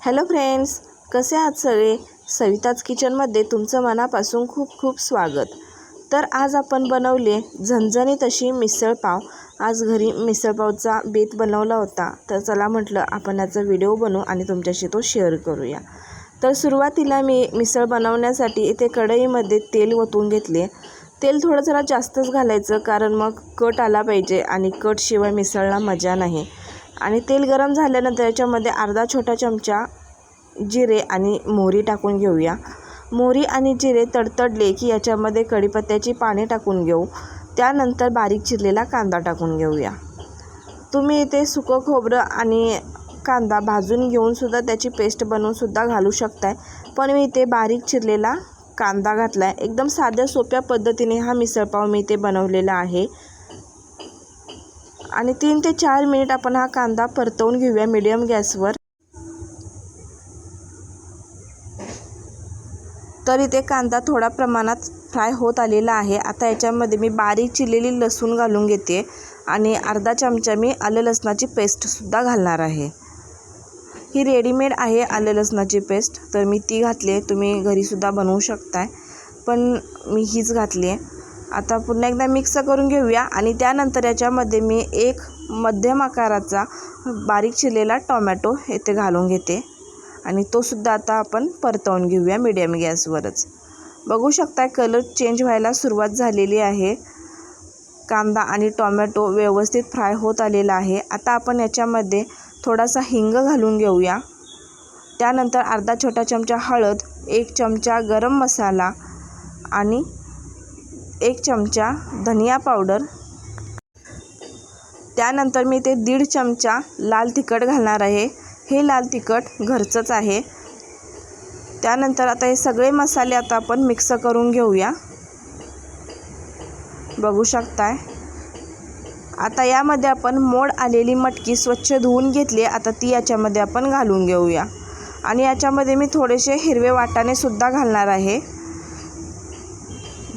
Hello friends, कसे आहात सगळे? सविताज किचनमध्ये तुमचं मनापासून खूप खूप स्वागत. तर आज आपण बनवले झणझणीत अशी मिसळपाव. आज घरी मिसळपावचा बेत बनवला होता, तर चला म्हटलं आपण याचा व्हिडिओ बनवू आणि तुमच्याशी तो शेअर करूया. तर सुरुवातीला मी मिसळ बनवण्यासाठी इथे कढईमध्ये तेल ओतून घेतले. तेल थोडं जरा जास्तच घालायचं, कारण मग कट आला पाहिजे आणि कटशिवाय मिसळला मजा नाही. आणि तेल गरम झाल्यानंतर याच्यामध्ये अर्धा छोटा चमचा जिरे आणि मोहरी टाकून घेऊया. मोहरी आणि जिरे तडतडले की याच्यामध्ये कढीपत्त्याची पाने टाकून घेऊ. त्यानंतर बारीक चिरलेला कांदा टाकून घेऊया. तुम्ही इथे सुकं खोबरं आणि कांदा भाजून घेऊन सुद्धा त्याची पेस्ट बनवून सुद्धा घालू शकताय, पण मी इथे बारीक चिरलेला कांदा घातला आहे. एकदम साध्या सोप्या पद्धतीने हा मिसळपाव मी इथे बनवलेला आहे. आणि 3 ते 4 मिनिट आपण हा कांदा परतवून घेऊया मीडियम गॅसवर. तर इथे कांदा थोडा प्रमाणात फ्राय होत आलेला आहे. आता याच्यामध्ये मी बारीक चिरलेली लसूण घालून घेते आणि अर्धा चमचा मी आलं लसणाची पेस्टसुद्धा घालणार आहे. ही रेडीमेड आहे आलं लसणाची पेस्ट, तर मी ती घातली आहे. तुम्ही घरीसुद्धा बनवू शकताय, पण मी हीच घातली आहे. आता पुन्हा एकदा मिक्स करून घेऊया आणि त्यानंतर याच्यामध्ये मी एक मध्यम आकाराचा बारीक चिरलेला टोमॅटो इथे घालून घेते आणि तो सुद्धा आता आपण परतवून घेऊया मीडियम गॅसवरच. बघू शकता कलर चेंज व्हायला सुरुवात झालेली आहे. कांदा आणि टोमॅटो व्यवस्थित फ्राय होत आलेला आहे. आता आपण याच्यामध्ये थोडासा हिंग घालून घेऊया. त्यानंतर अर्धा छोटा चमचा हळद, 1 चमचा गरम मसाला आणि 1 चमचा धनिया पावडर. त्यानंतर मी ते 1.5 चमचा लाल तिखट घालणार आहे. हे लाल तिखट घरचंच आहे. त्यानंतर आता हे सगळे मसाले आता आपण मिक्स करून घेऊया. बघू शकताय. आता यामध्ये आपण मोड आलेली मटकी स्वच्छ धुवून घेतली. आता ती याच्यामध्ये आपण घालून घेऊया आणि याच्यामध्ये मी थोडेसे हिरवे वाटाणे सुद्धा घालणार आहे.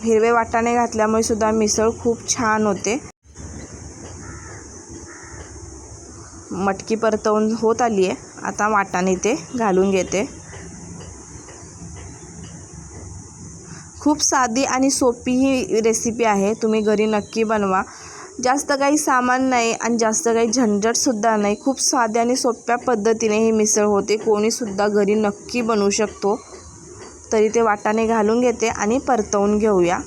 हिरवे वाटाणे घातल्यामुळे सुद्धा मिसळ खूप छान होते. मटकी परतवून होत आली आहे. आता वाटाणे ते घालून घेते. खूप साधी आणि सोपी ही रेसिपी आहे. तुम्ही घरी नक्की बनवा. जास्त काही सामान नाही आणि जास्त काही झंझटसुद्धा नाही. खूप साध्या आणि सोप्या पद्धतीने ही मिसळ होते. कोणीसुद्धा घरी नक्की बनवू शकतो. तरी ते वाटाणे घालून घेते आणि परतवून घेऊया.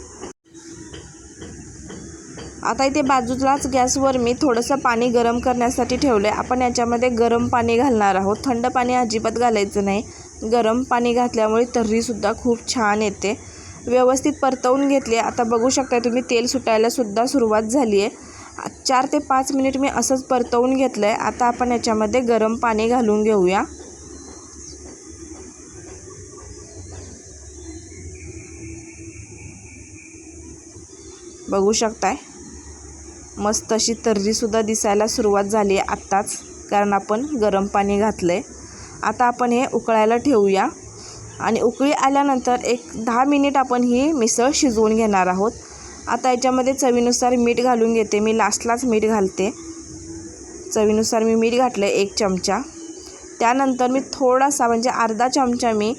आता इथे बाजूलाच गॅसवर मी थोडंसं पाणी गरम करण्यासाठी ठेवलं आहे. आपण याच्यामध्ये गरम पाणी घालणार आहोत. थंड पाणी अजिबात घालायचं नाही. गरम पाणी घातल्यामुळे तर्रीसुद्धा खूप छान येते. व्यवस्थित परतवून घेतले. आता बघू शकता तुम्ही तेल सुटायलासुद्धा सुरुवात झाली आहे. 4 ते 5 मिनिट मी असंच परतवून घेतलं आहे. आता आपण याच्यामध्ये गरम पाणी घालून घेऊया. बघू शकताय मस्त अशी तर्रीसुद्धा दिसायला सुरुवात झाली आहे आत्ताच, कारण आपण गरम पाणी घातलं आहे. आता आपण हे उकळायला ठेवूया आणि उकळी आल्यानंतर एक 10 मिनिट आपण ही मिसळ शिजवून घेणार आहोत. आता याच्यामध्ये चवीनुसार मीठ घालून घेते. मी लास्टलाच मीठ घालते. चवीनुसार मी मीठ घातलं आहे 1 चमचा. त्यानंतर मी थोडासा म्हणजे अर्धा चमचा मी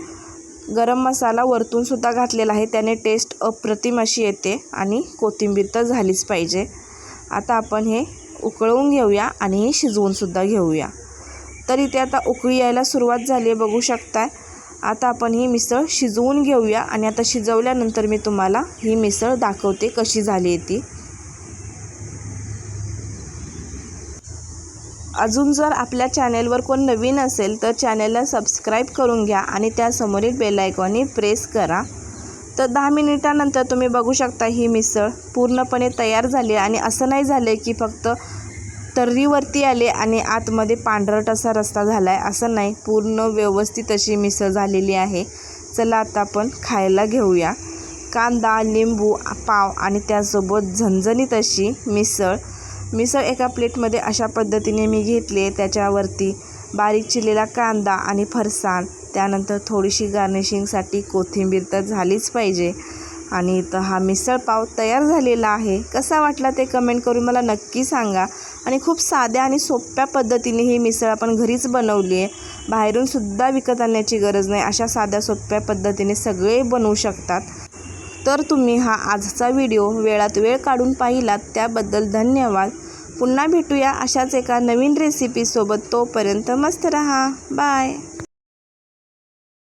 गरम मसाला वरतूनसुद्धा घातलेला आहे. त्याने टेस्ट अप्रतिम अशी येते आणि कोथिंबीर तर झालीच पाहिजे. आता आपण हे उकळवून घेऊया आणि हे शिजवूनसुद्धा घेऊया. तर इथे आता उकळी यायला सुरुवात झाली आहे. बघू शकताय. आता आपण ही मिसळ शिजवून घेऊया आणि आता शिजवल्यानंतर मी तुम्हाला ही मिसळ दाखवते कशी झाली आहे ती. अजून जर आपल्या चॅनेलवर कोण नवीन असेल तर चॅनेलला सबस्क्राईब करून घ्या आणि त्यासमोरील बेल आयकॉनही प्रेस करा. तर 10 मिनिटानंतर तुम्ही बघू शकता ही मिसळ पूर्णपणे तयार झाली आणि असं नाही झालं की फक्त तर्रीवरती आले आणि आतमध्ये पांढरट असा रस्सा झाला आहे, असं नाही. पूर्ण व्यवस्थित अशी मिसळ झालेली आहे. चला आता आपण खायला घेऊया. कांदा, लिंबू, पाव आणि त्यासोबत झणझणीत अशी मिसळ. मिसळ एका प्लेटमध्ये अशा पद्धतीने मी घेतली आहे. त्याच्यावरती बारीक चिरलेला कांदा आणि फरसाण, त्यानंतर थोडीशी गार्निशिंगसाठी कोथिंबीर तर झालीच पाहिजे आणि इथं हा मिसळपाव तयार झालेला आहे. कसा वाटला ते कमेंट करून मला नक्की सांगा. आणि खूप साध्या आणि सोप्या पद्धतीने ही मिसळ आपण घरीच बनवली आहे. बाहेरून सुद्धा विकत आणण्याची गरज नाही. अशा साध्या सोप्या पद्धतीने सगळे बनवू शकतात. तर तुम्ही हा आजचा व्हिडिओ वेळात वेळ काढून पाहिलात त्याबद्दल धन्यवाद. पुन्हा भेटूया अशाच एका नवीन रेसिपीसोबत. तोपर्यंत मस्त रहा. बाय.